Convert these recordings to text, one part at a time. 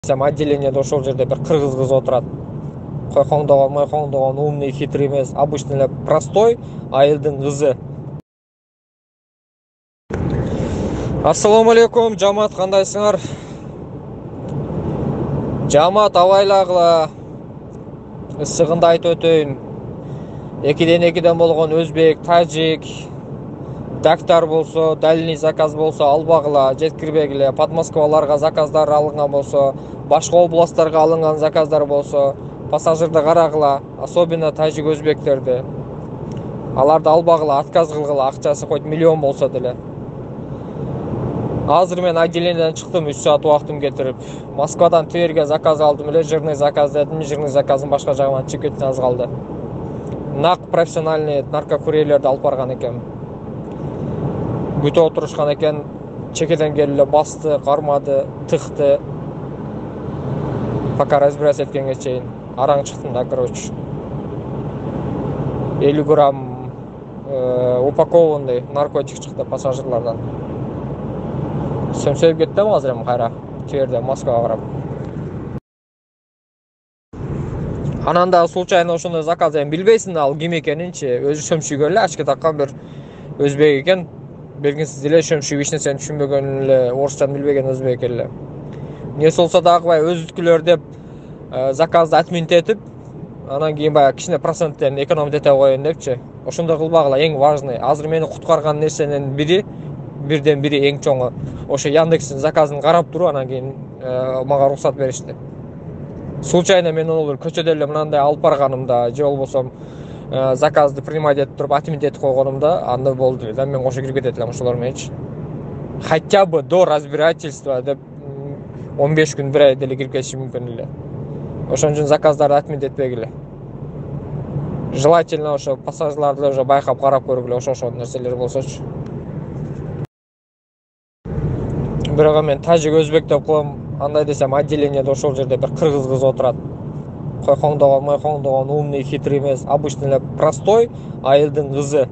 Отделениеде ошол жерде бир кыргыз кыз отурат. Койкоңдогон, мойкоңдогон, умный, хитрый эмес, обычный эле простой айылдын кызы. Ассаламу алейкум, жамаат, кандайсыңар? Жамаат, абайлагыла. Ысыгында айтып өтөйүн. Экиден болгон өзбек, тажик, дактар болсо, дальний заказ болсо албагыла, жеткирбегиле. Подмосковаларга заказдар алынган болсо, башка областтарга алынган заказдар болсо, пассажирди карагыла, особенно тажик өзбектерди. Аларды албагыла, отказ кылгыла, акчасы хоть миллион болсо деле. Азыр мен отделениеден чыктым, 3 саат убактым кетирип. Москвадан Тверге заказ алдым эле, жирный заказ дедим, жирный заказын башка жагынан чыгып кетти, аз калды. Нак профессиональный наркокурьерлерди алып барган экен. Бүтө отурушкан экен, чекеден келип эле басты, кармады, тыкты. Пока разбирать эткенге чейин араң чыктым да, короче. 50 грамм упакованный наркотик чыкты пассажирлардан. Сөмсөйүп кеттим азыр эми кайра Тверден Москвага барам. Анан да случайно ошондой заказ эми билбейсиң, ал ким экенинчи, өзү шөмшүгө эле очко таккан бир өзбек экен. Белгисиз эле шөмшүк эч нерсени түшүнбөгөн эле, орусчаны билбеген өзбек эле. Эмнеси болсо дагы бай өзүткүлөр деп заказды отменить этип, анан кийин баягы кичине проценттерин экономить эте коеюн депчи. Ошондой кылбагыла, эң важный. Азыр мени куткарган нерсенин бирден бири эң чоңу. Ошо Яндекстин заказын карап туруп, анан кийин мага уруксат беришти. Случайно мен onu көчөдө эле мынандай алып барганымда, же болбосо заказды принимать этип туруп отменить этип койгонумда, анда болду да, мен кошо кирип кетет элем ошолор мененчи. Хотя бы до разбирательства деп 15 күн, 1 ай деле кирип кетиши мүмкүн эле. Ошон үчүн заказдарды отменить этпегиле. Желательно ошо пассажирларды уже байкап карап көргүлө, ошо нерселер болсочу. Бирок мен тажик өзбек деп коем, андай десем отделениеде ошол жерде бир кыргыз кыз отурат. Койкоңдогон, мойкоңдогон, умный, хитрый эмес, обычный эле простой айылдын кызы.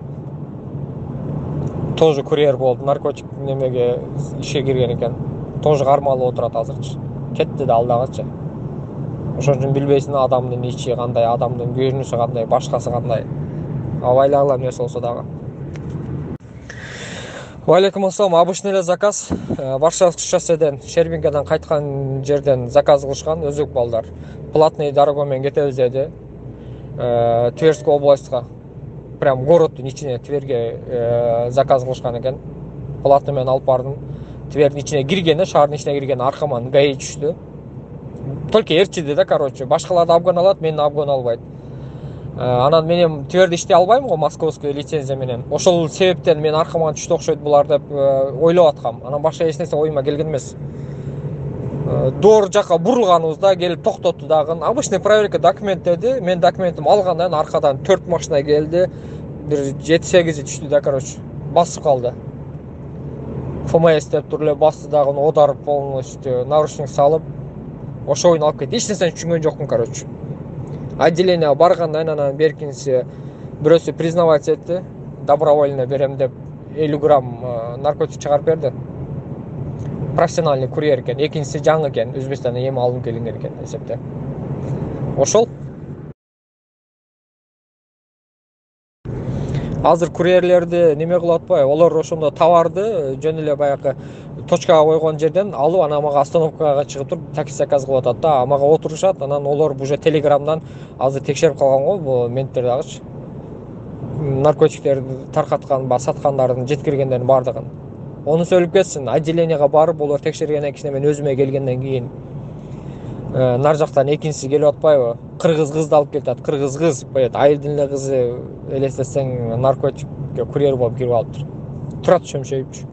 Тоже курьер болуп, наркотик немеге ишке кирген экен. Тоже кармалып отурат азырчы. Кетти да ал дагычы. Ошон үчүн билбейсиң адамдын ичи кандай, адамдын көрүнүшү кандай, башкасы кандай. Абайлагыла эмнеси болсо дагы. Валейкум ассалам, обычный эле заказ. Варшавский шосседен, Щербинкадан кайткан жерден заказ кылышкан өзбек балдар. Платный дорога менен кетебиз деди. Тверская областька. Прям городдун ичине Тверге заказ кылышкан экен. Платный менен алып бардым. Твердин ичине киргене, шаардын ичине киргене аркаман ГАИ түштү. Только эрчиди да, короче. Башкаларды обгон алат, мени обгон албайт. Анан мен Тверде иштей албайм го, московский лицензия менен. Ошол себептен мен аркаман түштү окшойт булар деп ойлоп аткам. Анан башка эч нерсе оюма келген эмес. Доор жака бурулганыбызда келип токтотту дагы. Обычный проверка документ деди. Мен документимди алгандан аркадан 4 машина келди. Бир 7-8 түштү да, короче. Басып калды. ФМС деп туруп эле басты дагы, одар полностью наручник салып, ошо ойун алып кетти. Эч нерсени түшүнгөн жокмун, короче. Отделение баргандан анан беркинчи бирөөсү признавать этти, добровольно берем деп 50 грамм наркотик чыгарып берди. Профессиональный курьер экен, экинчиси жаңы экен, Өзбекстандан эми алынып келинген экен эсепте. Ошол. Азыр курьерлерди неме кылып атпайбы? Олар ошондо товарды жөн эле баягы точкага койгон жерден алып, анан мага остановкага чыгып туруп такси заказ кылып атат да, мага отурушат, анан олар уже телеграмдан азыр текшерип калган го, бул менттер дагычы. Наркотиктерди таркаткан, саткандардын, жеткиргендердин бардыгын. Onu söylеп кетсин, отделениега барып, олар текшергенден кийин мен өзүмө келгенден кийин нар жактан экинчиси келип атпайбы? Кыргыз кызды алып келет, кыргыз кыз, айылдын эле кызы, элестесең наркотикке курьер болуп кирип алыптыр. Турат шөмшөйүпчү.